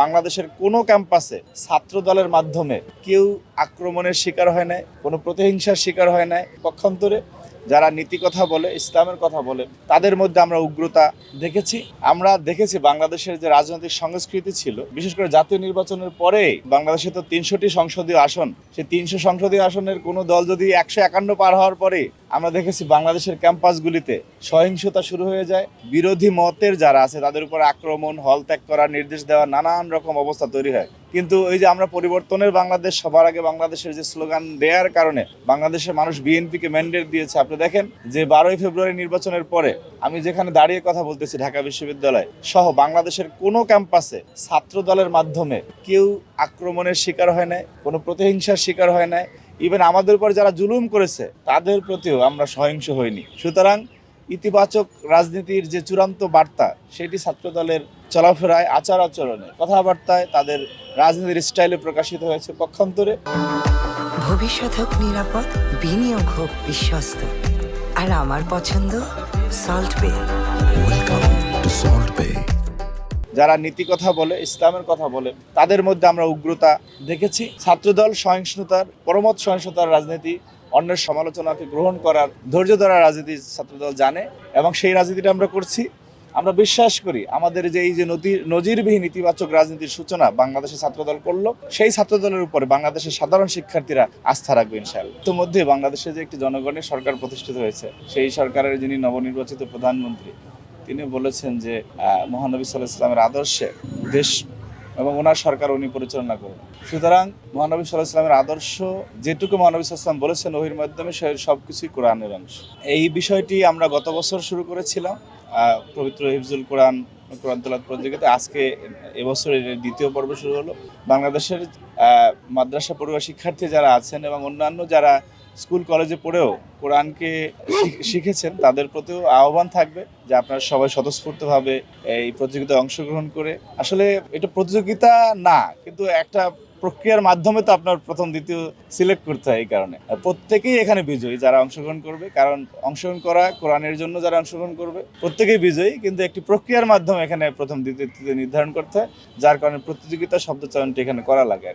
বাংলাদেশের কোনো ক্যাম্পাসে ছাত্র দলের মাধ্যমে কেউ আক্রমণের শিকার হয় নাই, কোনো প্রতিহিংসার শিকার হয় নাই। পক্ষান্তরে যারা নীতি কথা বলে, ইসলামের কথা বলে, তাদের মধ্যে আমরা উগ্রতা দেখেছি। আমরা দেখেছি বাংলাদেশের যে রাজনৈতিক সংস্কৃতি ছিল, বিশেষ করে জাতীয় নির্বাচনের পরে বাংলাদেশে তো ৩০০টি সংসদীয় আসন, সেই ৩০০ সংসদীয় আসনের কোনো দল যদি ১৫১ পার হওয়ার পরে আমরা দেখেছি বাংলাদেশের ক্যাম্পাসগুলিতে সহিংসতা শুরু হয়ে যায়। বিরোধী মতের যারা আছে তাদের উপর আক্রমণ, হল ত্যাগ করার নির্দেশ দেওয়া, নানান রকম অবস্থা তৈরি হয়। কিন্তু এই যে আমরা পরিবর্তনের বাংলাদেশ, সবার আগে বাংলাদেশের যে স্লোগান দেওয়ার কারণে বাংলাদেশের মানুষ বিএনপিকে ম্যান্ডেট দিয়েছে। আপনি দেখেন যে ১২ই ফেব্রুয়ারি নির্বাচনের পরে আমি যেখানে দাঁড়িয়ে কথা বলতেছি, ঢাকা বিশ্ববিদ্যালয় সহ বাংলাদেশের কোনো ক্যাম্পাসে ছাত্র দলের মাধ্যমে কেউ আক্রমণের শিকার হয় নাই, কোনো প্রতিহিংসার শিকার হয় নাই। ইভেন আমাদের উপর যারা জুলুম করেছে তাদের প্রতিও আমরা সহিংস হইনি। সুতরাং ইতিবাচক রাজনীতির যে চূড়ান্ত বার্তা, সেটি ছাত্রদলের চলাফেরায়, আচার আচরণে, কথাবার্তায়, তাদের রাজনীতির স্টাইলে প্রকাশিত হয়েছে। পক্ষান্তরে ভবিষ্যৎ হোক নিরাপদ, বিনিয়োগ হোক বিশ্বস্ত, আর আমার পছন্দ সল্ট বে। ওয়েলকাম টু সল্ট বে। যারা নীতি কথা বলে, ইসলামের কথা বলে, তাদের মধ্যে আমরা উগ্রতা দেখেছি। ছাত্রদল সহিংসতার, পরমত সহিংসতার রাজনীতি, অন্যের সমালোচনাকে গ্রহণ করার, ধৈর্য ধরার রাজনীতি ছাত্রদল জানে এবং সেই রাজনীতিটা আমরা করছি। আমরা বিশ্বাস করি আমাদের যে এই যে নজিরবিহীন ইতিবাচক রাজনীতির সূচনা বাংলাদেশের ছাত্রদল করলো, সেই ছাত্রদলের উপরে বাংলাদেশের সাধারণ শিক্ষার্থীরা আস্থা রাখবে ইনশাআল্লাহ। ইতিমধ্যে বাংলাদেশে যে একটি জনগণের সরকার প্রতিষ্ঠিত হয়েছে, সেই সরকারের যিনি নবনির্বাচিত প্রধানমন্ত্রী, তিনি বলেছেন যে মহানবী সাল্লাল্লাহু আলাইহি ওয়াসাল্লামের আদর্শে দেশ এবং ওনার সরকার উনি পরিচালনা করবেন। সুতরাং মহানবী সাল্লাল্লাহু আলাইহি ওয়াসাল্লামের আদর্শ যেটুকু মহানবী সাল্লাল্লাহু আলাইহি ওয়াসাল্লাম বলেছেন ওহির মাধ্যমে, সে সবকিছুই কোরআনের অংশ। এই বিষয়টি আমরা গত বছর শুরু করেছিলাম পবিত্র হিফজুল কোরআন তেলাওয়াত প্রতিযোগিতা। আজকে এবছরের দ্বিতীয় পর্ব শুরু হলো। বাংলাদেশের মাদ্রাসা পড়ুয়া শিক্ষার্থী যারা আছেন এবং অন্যান্য যারা স্কুল কলেজে পড়েও কোরআনকে শিখেছেন, তাদের প্রতিও আহ্বান থাকবে যে আপনারা সবাই স্বতঃস্ফূর্তভাবে এই প্রতিযোগিতায় অংশগ্রহণ করে, আসলে এটা প্রতিযোগিতা না কিন্তু একটা প্রক্রিয়ার মাধ্যমে তো আপনার প্রথম দ্বিতীয় সিলেক্ট করতে হয়। এই কারণে প্রত্যেকেই এখানে বিজয়ী যারা অংশগ্রহণ করবে, কারণ অংশগ্রহণ করা কোরআনের জন্য যারা অংশগ্রহণ করবে প্রত্যেকেই বিজয়ী, কিন্তু একটি প্রক্রিয়ার মাধ্যমে এখানে প্রথম দ্বিতীয় নির্ধারণ করতে হয়, যার কারণে প্রতিযোগিতা শব্দচয়নটি এখানে করা লাগে।